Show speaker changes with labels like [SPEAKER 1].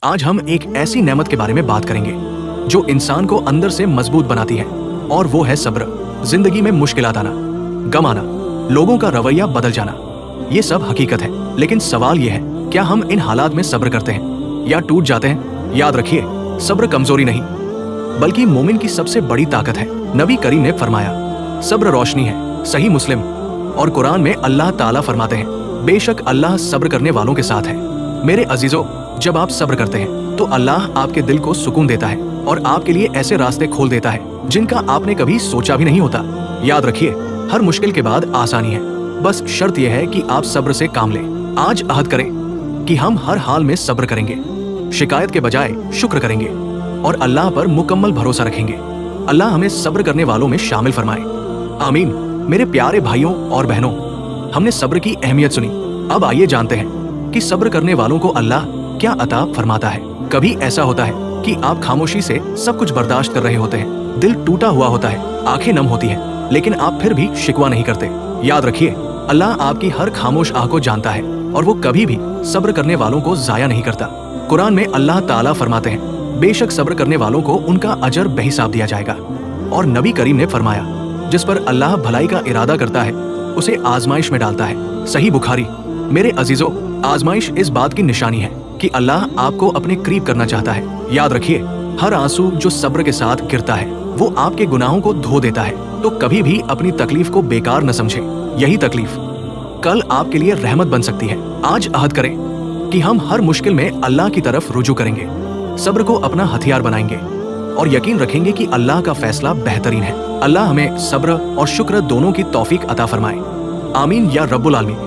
[SPEAKER 1] आज हम एक ऐसी नेमत के बारे में बात करेंगे जो इंसान को अंदर से मजबूत बनाती है, और वो है सब्र। जिंदगी में मुश्किलात आना, गम आना, लोगों का रवैया बदल जाना, ये सब हकीकत है। लेकिन सवाल ये है, क्या हम इन हालात में सब्र करते हैं या टूट जाते हैं? याद रखिए, सब्र कमजोरी नहीं बल्कि मोमिन की सबसे बड़ी ताकत है। नबी करीम ने फरमाया, सब्र रोशनी है। सही मुस्लिम और कुरान में अल्लाह ताला फरमाते हैं, बेशक अल्लाह सब्र करने वालों के साथ है। मेरे अजीजों, जब आप सब्र करते हैं तो अल्लाह आपके दिल को सुकून देता है और आपके लिए ऐसे रास्ते खोल देता है जिनका आपने कभी सोचा भी नहीं होता। याद रखिए, हर मुश्किल के बाद आसानी है, बस शर्त यह है कि आप सब्र से काम लें। आज अहद करें कि हम हर हाल में सब्र करेंगे, शिकायत के बजाय शुक्र करेंगे और अल्लाह पर मुकम्मल भरोसा रखेंगे। अल्लाह हमें सब्र करने वालों में शामिल फरमाए, आमीन। मेरे प्यारे भाइयों और बहनों, हमने सब्र की अहमियत सुनी। अब आइए जानते हैं कि सब्र करने वालों को अल्लाह क्या अता फरमाता है। कभी ऐसा होता है कि आप खामोशी से सब कुछ बर्दाश्त कर रहे होते हैं, दिल टूटा हुआ होता है, आंखें नम होती हैं, लेकिन आप फिर भी शिकवा नहीं करते। याद रखिए, अल्लाह आपकी हर खामोश आह को जानता है और वो कभी भी सब्र करने वालों को जाया नहीं करता। कुरान में अल्लाह ताला फरमाते हैं, बेशक सब्र करने वालों को उनका अजर बेहिसाब दिया जाएगा। और नबी करीम ने फरमाया, जिस पर अल्लाह भलाई का इरादा करता है उसे आजमाइश में डालता है। सही बुखारी। मेरे अजीजों, आजमाइश इस बात की निशानी है कि अल्लाह आपको अपने करीब करना चाहता है। याद रखिए, हर आंसू जो सब्र के साथ गिरता है वो आपके गुनाहों को धो देता है। तो कभी भी अपनी तकलीफ को बेकार न समझे, यही तकलीफ कल आपके लिए रहमत बन सकती है। आज अहद करें कि हम हर मुश्किल में अल्लाह की तरफ रुजू करेंगे, सब्र को अपना हथियार बनाएंगे और यकीन रखेंगे कि अल्लाह का फैसला बेहतरीन है। अल्लाह हमें सब्र और शुक्र दोनों की तौफीक अता फरमाए, आमीन या रब्बुल आलमीन।